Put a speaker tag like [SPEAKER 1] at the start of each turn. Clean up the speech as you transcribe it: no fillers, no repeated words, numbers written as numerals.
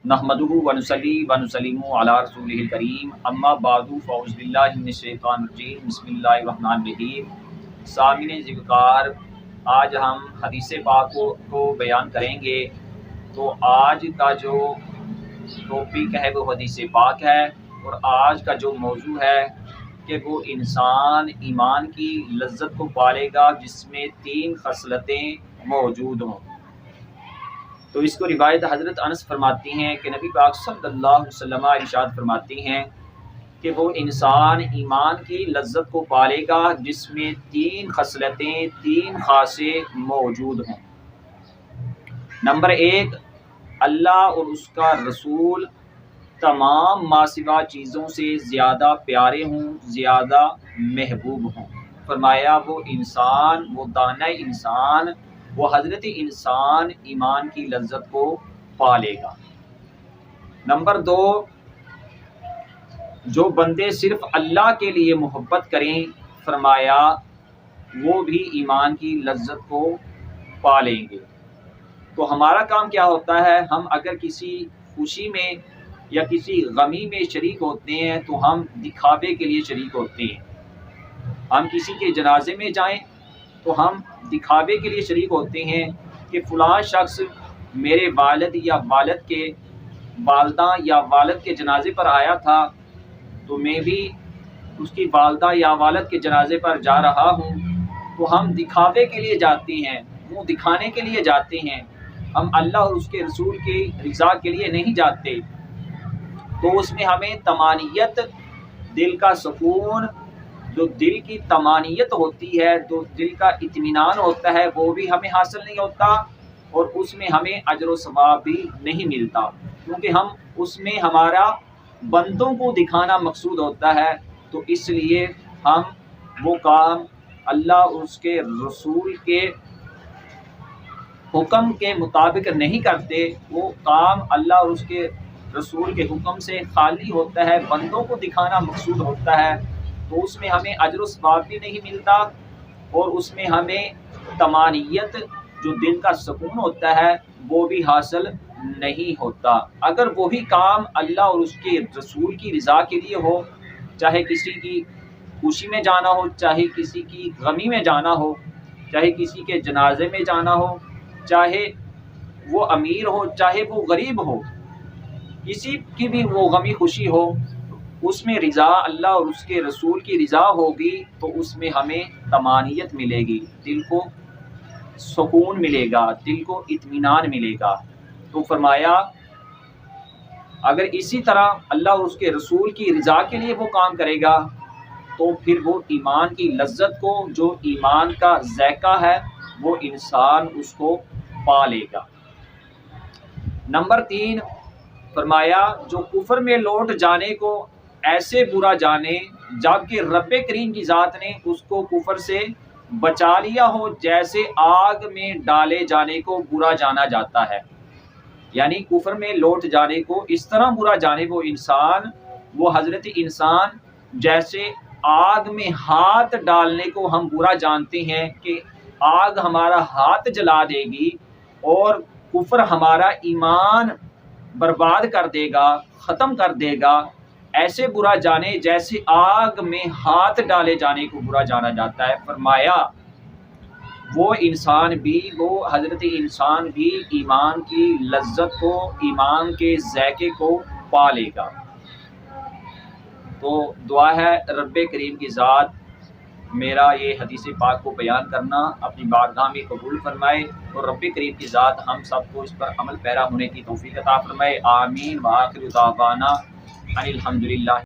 [SPEAKER 1] नहमदुहु व नुसल्ली व नुसल्लिमु अला रसूलिहिल करीम अम्मा बादु फ़अऊज़ु बिल्लाहि मिनश शैतानिर रजीम बिस्मिल्लाहिर रहमानिर रहीम। सामिन ज़िक्र, आज हम हदीस पाक को बयान करेंगे। तो आज का जो टॉपिक है वो हदीस पाक है, और आज का जो मौजू है कि वो इंसान ईमान की लज्जत को पालेगा जिसमें 3 खसलतें मौजूद हों। तो इसको रिवायत हज़रत अनस फरमाती हैं कि नबी पाक सल्लल्लाहु अलैहि वसल्लम इरशाद फरमाती हैं कि वो इंसान ईमान की लज्जत को पालेगा जिसमें 3 खसलतें, 3 खासे मौजूद हों। नंबर 1, अल्लाह और उसका रसूल तमाम मासिवा चीज़ों से ज़्यादा प्यारे हों, ज़्यादा महबूब हों। फरमाया वो इंसान, वो दाना इंसान, वो हजरत इंसान ईमान की लज्जत को पालेगा। नंबर 2, जो बंदे सिर्फ अल्लाह के लिए मोहब्बत करें, फरमाया वो भी ईमान की लज्जत को पालेंगे। तो हमारा काम क्या होता है, हम अगर किसी खुशी में या किसी गमी में शरीक होते हैं तो हम दिखावे के लिए शरीक होते हैं। हम किसी के जनाजे में जाएं तो हम दिखावे के लिए शरीक होते हैं कि फ़लाँ शख्स मेरे वालिद या वालिद के वालदा या वालिद के जनाजे पर आया था, तो मैं भी उसकी वालदा या वालिद के जनाजे पर जा रहा हूँ। तो हम दिखावे के लिए जाते हैं, मुँह दिखाने के लिए जाते हैं, हम अल्लाह और उसके रसूल की रज़ा के लिए नहीं जाते। तो उसमें हमें तमानियत, दिल का सुकून, जो दिल की तमानियत होती है, जो दिल का इत्मीनान होता है, वो भी हमें हासिल नहीं होता, और उसमें हमें अजर व सवाब भी नहीं मिलता, क्योंकि हम उसमें हमारा बंदों को दिखाना मकसूद होता है। तो इसलिए हम वो काम अल्लाह और उसके रसूल के हुक्म के मुताबिक नहीं करते। वो काम अल्लाह और उसके रसूल के हुक्म से खाली होता है, बंदों को दिखाना मकसूद होता है। तो उसमें हमें अजर व सवाब भी नहीं मिलता, और उसमें हमें तमानियत, जो दिल का सुकून होता है, वो भी हासिल नहीं होता। अगर वही काम अल्लाह और उसके रसूल की रज़ा के लिए हो, चाहे किसी की खुशी में जाना हो, चाहे किसी की गमी में जाना हो, चाहे किसी के जनाजे में जाना हो, चाहे वो अमीर हो, चाहे वो गरीब हो, किसी की भी वो गमी खुशी हो, उसमें रिज़ा अल्लाह और उसके रसूल की रिज़ा होगी, तो उसमें हमें तमानियत मिलेगी, दिल को सुकून मिलेगा, दिल को इत्मीनान मिलेगा। तो फरमाया अगर इसी तरह अल्लाह और उसके रसूल की रिज़ा के लिए वो काम करेगा, तो फिर वो ईमान की लज्जत को, जो ईमान का ज़ायका है, वो इंसान उसको पा लेगा। नंबर 3, फरमाया जो कुफर में लौट जाने को ऐसे बुरा जाने जबकि रब्बे करीम की ज़ात ने उसको कुफर से बचा लिया हो, जैसे आग में डाले जाने को बुरा जाना जाता है। यानी कुफर में लौट जाने को इस तरह बुरा जाने वो इंसान, वो हजरत इंसान, जैसे आग में हाथ डालने को हम बुरा जानते हैं कि आग हमारा हाथ जला देगी और कुफर हमारा ईमान बर्बाद कर देगा, ख़त्म कर देगा। ऐसे बुरा जाने जैसे आग में हाथ डाले जाने को बुरा जाना जाता है। फरमाया वो इंसान भी, वो हजरत इंसान भी ईमान की लज्जत को, ईमान के ज़ायके को पा लेगा। तो दुआ है रब्बे करीम की ज़ात मेरा ये हदीस पाक को बयान करना अपनी बारगाह में कबूल फरमाए, और रब्बे करीम की ज़ात हम सबको इस पर अमल पैरा होने की तौफीक अता फरमाए। आमीन। व आखिर दावाना अनिल हम्दुलिल्लाह।